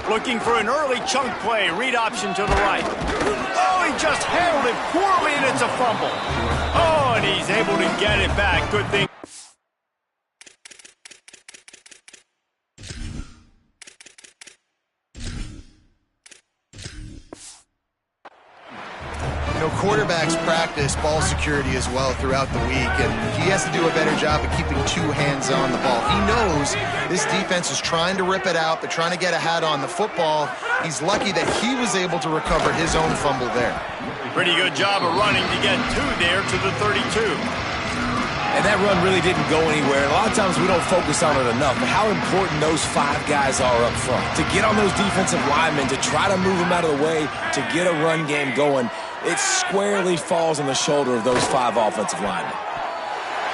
Looking for an early chunk play. Read option to the right. Oh, he just handled it poorly, and it's a fumble. Oh, and he's able to get it back. Good thing. You know, quarterbacks practice ball security as well throughout the week, and he has to do a better job of keeping 2 hands on the ball. He knows this defense is trying to rip it out. They're trying to get a hat on the football. He's lucky that he was able to recover his own fumble there. Pretty good job of running to get 2 there to the 32. And that run really didn't go anywhere. A lot of times we don't focus on it enough, but how important those 5 guys are up front. To get on those defensive linemen, to try to move them out of the way, to get a run game going, it squarely falls on the shoulder of those 5 offensive linemen.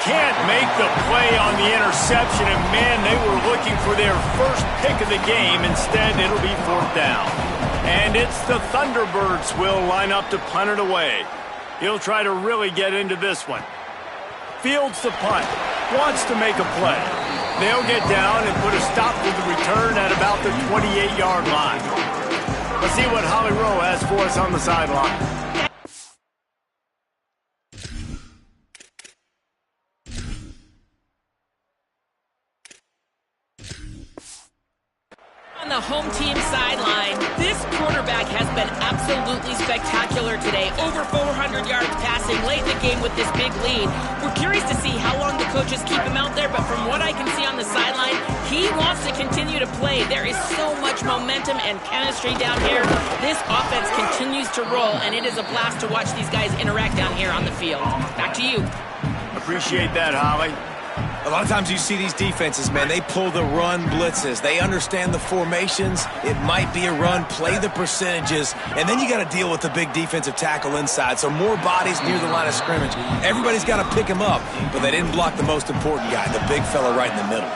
Can't make the play on the interception, and man, they were looking for their first pick of the game. Instead, it'll be 4th down. And it's the Thunderbirds will line up to punt it away. He'll try to really get into this one. Fields the punt. Wants to make a play. They'll get down and put a stop to the return at about the 28-yard line. Let's see what Holly Rowe has for us on the sideline. On the home team sideline, this quarterback has been absolutely spectacular today. Over 400 yards passing late in the game with this big lead. We're curious to see how long the coaches keep him out there, but from what I can see on the sideline, he wants to continue to play. There is so much momentum and chemistry down here. This offense continues to roll, and it is a blast to watch these guys interact down here on the field. Back to you. Appreciate that, Holly. A lot of times you see these defenses, man, they pull the run blitzes. They understand the formations. It might be a run, play the percentages, and then you got to deal with the big defensive tackle inside. So more bodies near the line of scrimmage. Everybody's got to pick him up, but they didn't block the most important guy, the big fella right in the middle.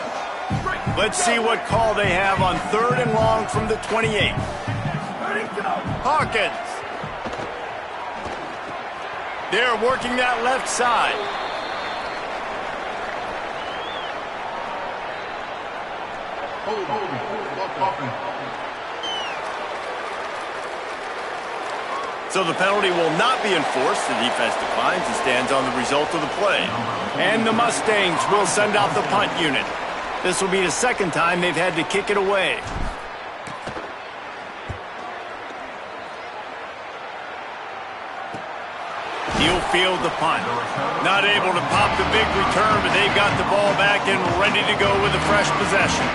Let's see what call they have on 3rd and long from the 28. Hawkins. They're working that left side. So the penalty will not be enforced. The defense declines and stands on the result of the play. And the Mustangs will send out the punt unit. This will be the second time they've had to kick it away. He'll field the punt. Not able to pop the big return, but they've got the ball back and ready to go with a fresh possession.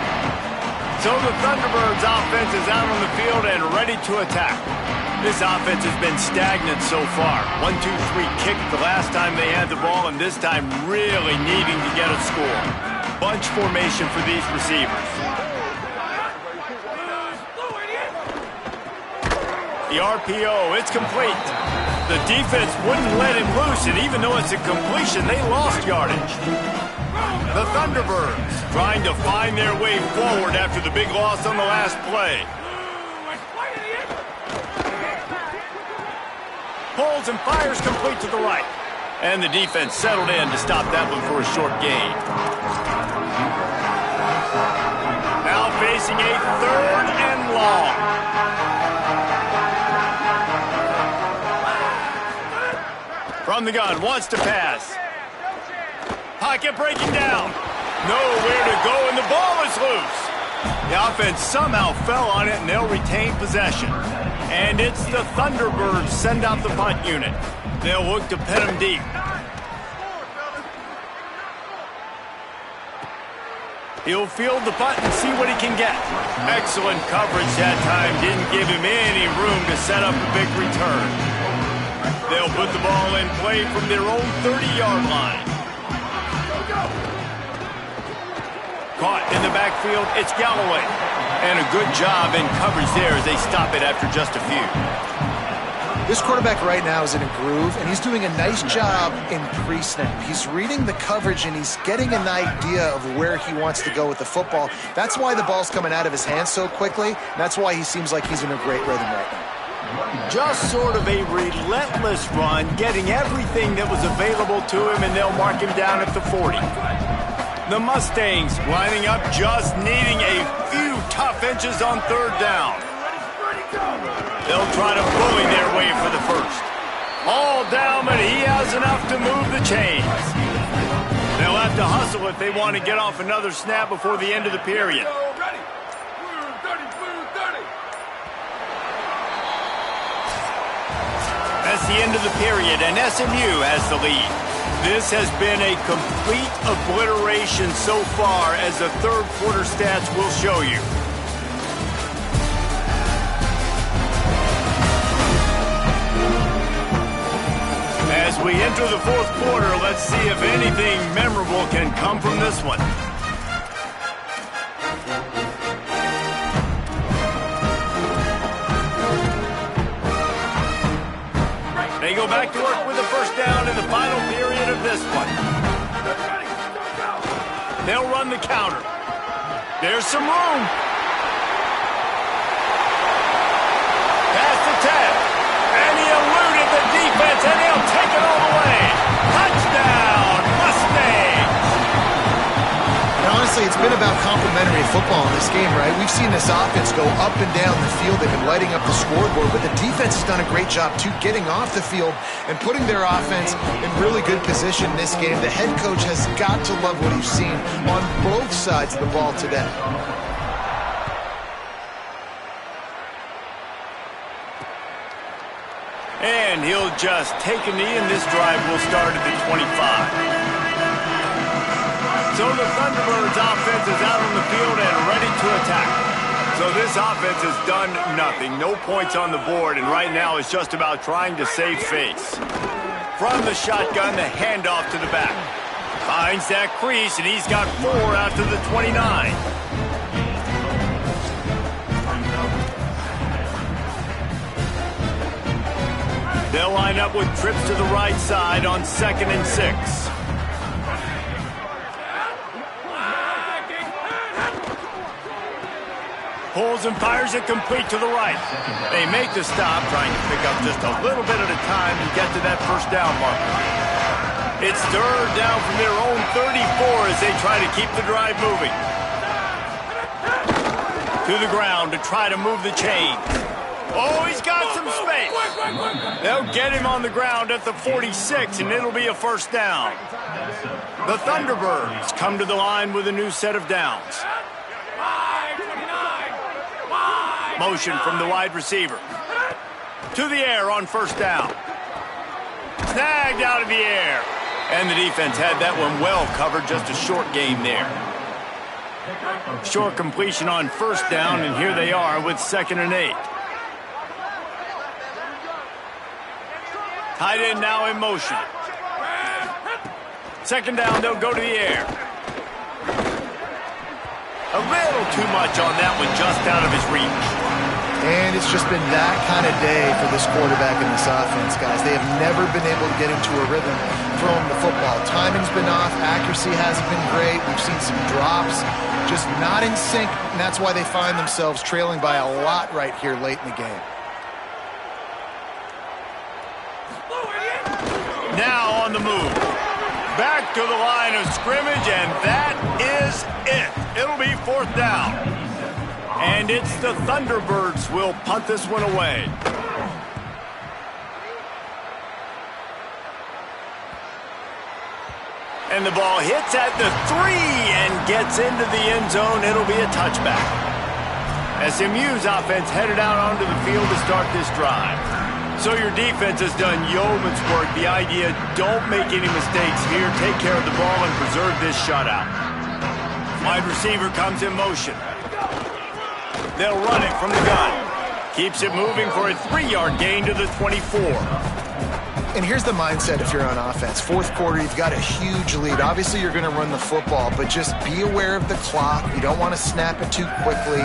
So the Thunderbirds offense is out on the field and ready to attack. This offense has been stagnant so far. 1-2-3 kick the last time they had the ball, and this time really needing to get a score. Bunch formation for these receivers. The RPO, it's complete. The defense wouldn't let him loose, and even though it's a completion, they lost yardage. The Thunderbirds trying to find their way forward after the big loss on the last play. Pulls and fires complete to the right. And the defense settled in to stop that one for a short gain. Now facing a 3rd and long. From the gun, wants to pass. Pocket breaking down. Nowhere to go, and the ball is loose. The offense somehow fell on it, and they'll retain possession. And it's the Thunderbirds send out the punt unit. They'll look to pin him deep. He'll field the punt and see what he can get. Excellent coverage that time. Didn't give him any room to set up a big return. They'll put the ball in play from their own 30-yard line. Caught in the backfield, it's Galloway. And a good job in coverage there as they stop it after just a few. This quarterback right now is in a groove, and he's doing a nice job in pre-snap. He's reading the coverage, and he's getting an idea of where he wants to go with the football. That's why the ball's coming out of his hands so quickly, and that's why he seems like he's in a great rhythm right now. Just sort of a relentless run, getting everything that was available to him, and they'll mark him down at the 40. The Mustangs lining up, just needing a few tough inches on 3rd down. They'll try to bully their way for the first. All down, but he has enough to move the chains. They'll have to hustle if they want to get off another snap before the end of the period. That's the end of the period, and SMU has the lead. This has been a complete obliteration so far, as the 3rd quarter stats will show you. As we enter the 4th quarter, let's see if anything memorable can come from this one. They go back to work with a first down in the final period of this one. They'll run the counter. There's some room. Pass to Ted. And he eluded the defense, and he'll take it all the way. Touchdown, Mustangs! And honestly, it's been about complementary football in this game, right? We've seen this offense go up and down the field. They've been lighting up the scoreboard, but the defense has done a great job, too, getting off the field and putting their offense in really good position in this game. The head coach has got to love what he's seen on both sides of the ball today. And he'll just take a knee, and this drive will start at the 25. So the Thunderbirds offense is out on the field and ready to attack. So this offense has done nothing. No points on the board, and right now it's just about trying to save face. From the shotgun, the handoff to the back. Finds that crease, and he's got 4 out to the 29. They'll line up with trips to the right side on 2nd and 6. Pulls and fires it complete to the right. They make the stop, trying to pick up just a little bit at a time to get to that first down marker. It's 3rd down from their own 34 as they try to keep the drive moving. To the ground to try to move the chains. Oh, he's got some space. They'll get him on the ground at the 46, and it'll be a first down. The Thunderbirds come to the line with a new set of downs. Motion from the wide receiver. To the air on first down. Snagged out of the air. And the defense had that one well covered, just a short game there. Short completion on first down, and here they are with 2nd and 8. Tight end now in motion. 2nd down, they'll go to the air. A little too much on that one, just out of his reach. And it's just been that kind of day for this quarterback in this offense, guys. They have never been able to get into a rhythm throwing the football. Timing's been off. Accuracy hasn't been great. We've seen some drops, just not in sync, and that's why they find themselves trailing by a lot right here late in the game. Now on the move. Back to the line of scrimmage, and that is it. It'll be 4th down. And it's the Thunderbirds will punt this one away. And the ball hits at the 3 and gets into the end zone. It'll be a touchback. SMU's offense headed out onto the field to start this drive. So your defense has done yeoman's work. The idea, don't make any mistakes here. Take care of the ball and preserve this shutout. Wide receiver comes in motion. They'll run it from the gun. Keeps it moving for a 3-yard gain to the 24. And here's the mindset if you're on offense. 4th quarter, you've got a huge lead. Obviously, you're going to run the football, but just be aware of the clock. You don't want to snap it too quickly.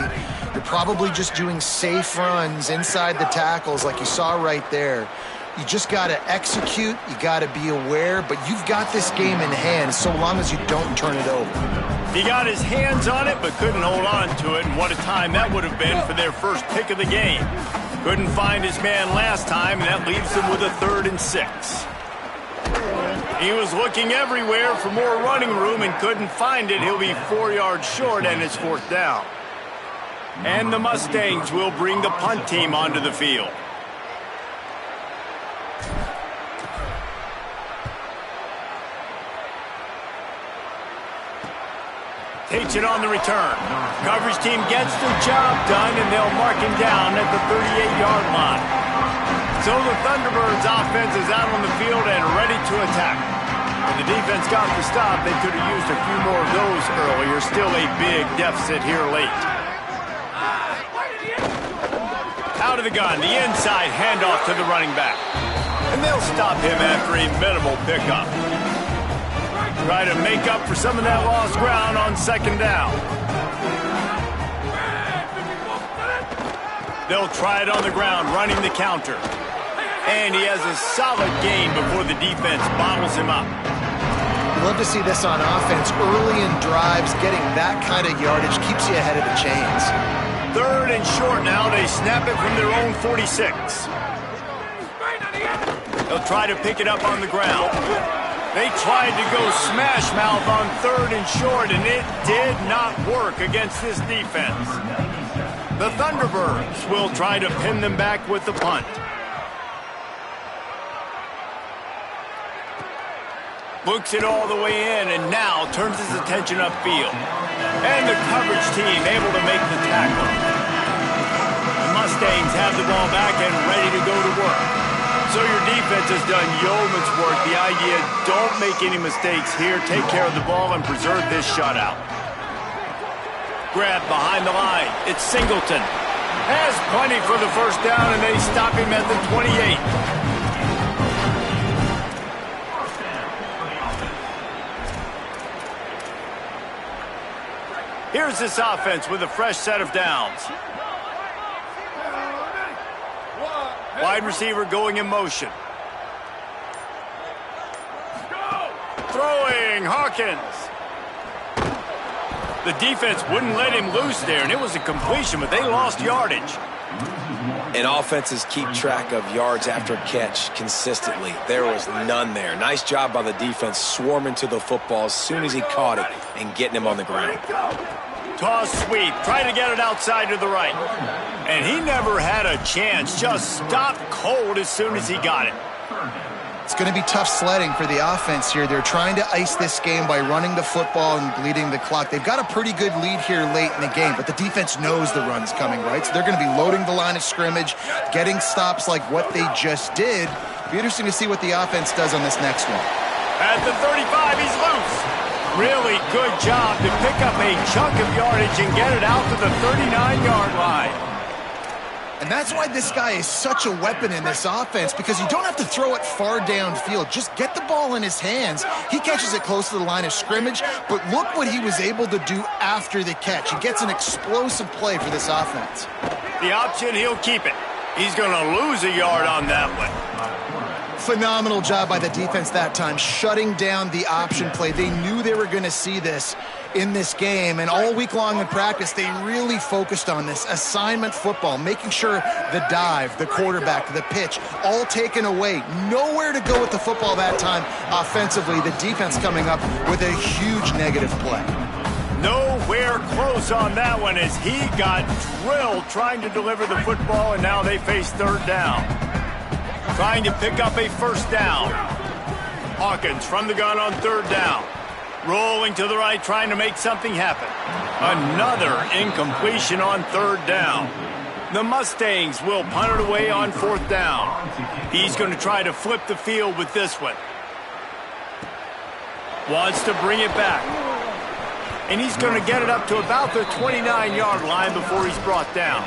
You're probably just doing safe runs inside the tackles like you saw right there. You just got to execute. You got to be aware, but you've got this game in hand so long as you don't turn it over. He got his hands on it, but couldn't hold on to it, and what a time that would have been for their first pick of the game. Couldn't find his man last time, and that leaves him with a 3rd and 6. He was looking everywhere for more running room and couldn't find it. He'll be 4 yards short, and it's 4th down. And the Mustangs will bring the punt team onto the field. Takes it on the return. Coverage team gets the job done, and they'll mark him down at the 38-yard line. So the Thunderbirds offense is out on the field and ready to attack. When the defense got the stop, they could have used a few more of those earlier. Still a big deficit here late. Out of the gun, the inside handoff to the running back. And they'll stop him after a minimal pickup. Try to make up for some of that lost ground on 2nd down. They'll try it on the ground, running the counter. And he has a solid gain before the defense bottles him up. Love to see this on offense. Early in drives, getting that kind of yardage keeps you ahead of the chains. 3rd and short now. They snap it from their own 46. They'll try to pick it up on the ground. They tried to go smash mouth on 3rd and short, and it did not work against this defense. The Thunderbirds will try to pin them back with the punt. Looks it all the way in, and now turns his attention upfield. And the coverage team able to make the tackle. The Mustangs have the ball back and ready to go to work. So your defense has done yeoman's work. The idea, don't make any mistakes here. Take care of the ball and preserve this shutout. Grab behind the line. It's Singleton. Has plenty for the first down, and they stop him at the 28. Here's this offense with a fresh set of downs. Wide receiver going in motion. Throwing, Hawkins. The defense wouldn't let him loose there, and it was a completion, but they lost yardage. And offenses keep track of yards after catch consistently. There was none there. Nice job by the defense swarming to the football as soon as he caught it and getting him on the ground. Toss sweep, trying to get it outside to the right. And he never had a chance, just stopped cold as soon as he got it. It's going to be tough sledding for the offense here. They're trying to ice this game by running the football and bleeding the clock. They've got a pretty good lead here late in the game, but the defense knows the run's coming, right? So they're going to be loading the line of scrimmage, getting stops like what they just did. It'll be interesting to see what the offense does on this next one. At the 35, he's loose. Really good job to pick up a chunk of yardage and get it out to the 39-yard line. And that's why this guy is such a weapon in this offense, because you don't have to throw it far downfield. Just get the ball in his hands. He catches it close to the line of scrimmage, but look what he was able to do after the catch. He gets an explosive play for this offense. The option, he'll keep it. He's going to lose a yard on that one. Phenomenal job by the defense that time, shutting down the option play. They knew they were going to see this in this game, and all week long in practice, they really focused on this assignment football, making sure the dive, the quarterback, the pitch, all taken away. Nowhere to go with the football that time offensively. The defense coming up with a huge negative play. Nowhere close on that one as he got drilled trying to deliver the football, and now they face third down. Trying to pick up a first down. Hawkins from the gun on third down. Rolling to the right, trying to make something happen. Another incompletion on third down. The Mustangs will punt it away on fourth down. He's going to try to flip the field with this one. Wants to bring it back. And he's going to get it up to about the 29-yard line before he's brought down.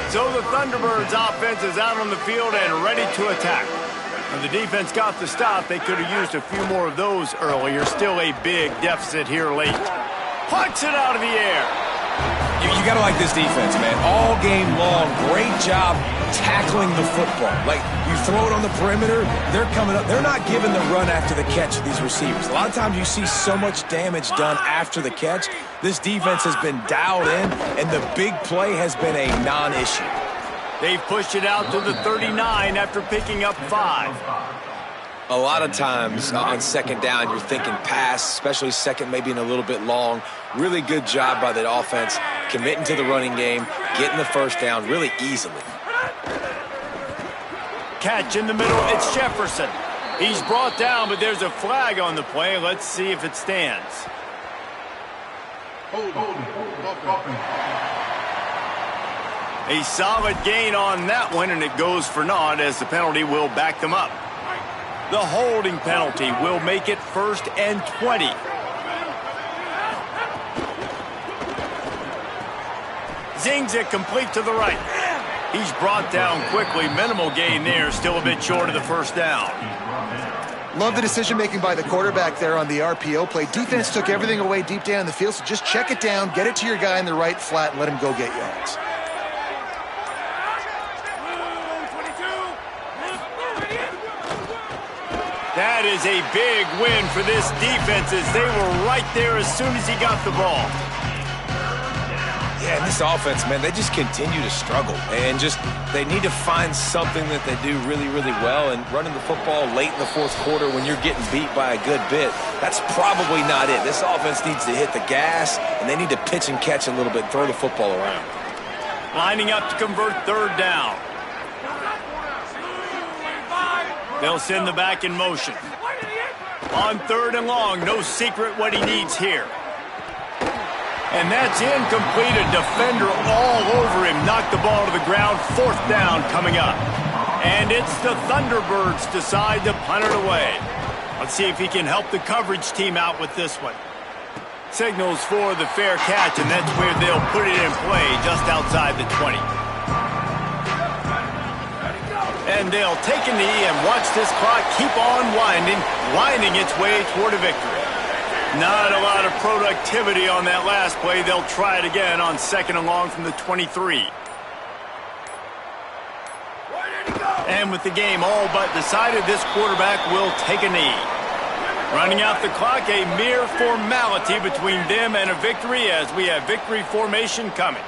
So the Thunderbirds offense is out on the field and ready to attack. When the defense got the stop, they could have used a few more of those earlier. Still a big deficit here late. Pucks it out of the air. You got to like this defense, man. All game long, great job tackling the football. Like, you throw it on the perimeter, they're coming up. They're not giving the run after the catch to these receivers. A lot of times you see so much damage done after the catch. This defense has been dialed in, and the big play has been a non-issue. They've pushed it out to the 39 after picking up 5. A lot of times on second down, you're thinking pass, especially second, maybe in a little bit long. Really good job by the offense, committing to the running game, getting the first down really easily. Catch in the middle, it's Jefferson. He's brought down, but there's a flag on the play. Let's see if it stands. A solid gain on that one, and it goes for naught as the penalty will back them up. The holding penalty will make it 1st and 20. Zings it complete to the right. He's brought down quickly. Minimal gain there, still a bit short of the first down. Love the decision-making by the quarterback there on the RPO play. Defense took everything away deep down the field, so just check it down, get it to your guy in the right flat, and let him go get yards. That is a big win for this defense as they were right there as soon as he got the ball. Yeah, this offense, man, they just continue to struggle. And they need to find something that they do really, really well. And running the football late in the fourth quarter when you're getting beat by a good bit, that's probably not it. This offense needs to hit the gas, and they need to pitch and catch a little bit, throw the football around. Lining up to convert third down. They'll send the back in motion. On third and long, no secret what he needs here. And that's incomplete. A defender all over him. Knocked the ball to the ground. Fourth down coming up. And it's the Thunderbirds decide to punt it away. Let's see if he can help the coverage team out with this one. Signals for the fair catch, and that's where they'll put it in play just outside the 20. And they'll take a knee and watch this clock keep on winding its way toward a victory. Not a lot of productivity on that last play. They'll try it again on 2nd and long from the 23. And with the game all but decided, this quarterback will take a knee. Running out the clock, a mere formality between them and a victory as we have victory formation coming.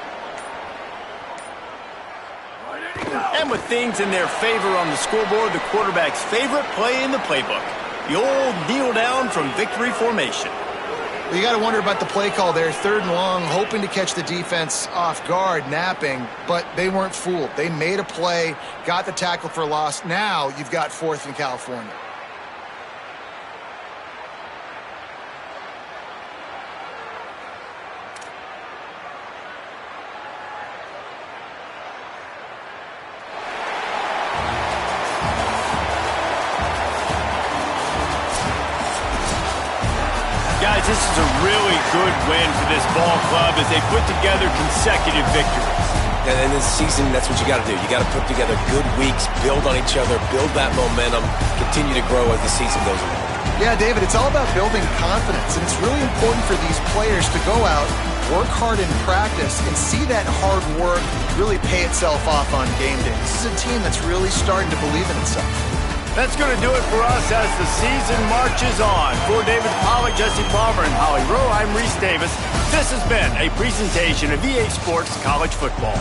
And with things in their favor on the scoreboard, the quarterback's favorite play in the playbook. The old kneel down from victory formation. You got to wonder about the play call there. 3rd and long, hoping to catch the defense off guard, napping, but they weren't fooled. They made a play, got the tackle for a loss. Now you've got 4th in California. Guys, this is a really good win for this ball club as they put together consecutive victories. And in this season, that's what you got to do. You got to put together good weeks, build on each other, build that momentum, continue to grow as the season goes on. Yeah, David, it's all about building confidence, and it's really important for these players to go out, work hard in practice, and see that hard work really pay itself off on game day. This is a team that's really starting to believe in itself. That's going to do it for us as the season marches on. For David Pollack, Jesse Palmer, and Holly Rowe, I'm Reese Davis. This has been a presentation of EA Sports College Football.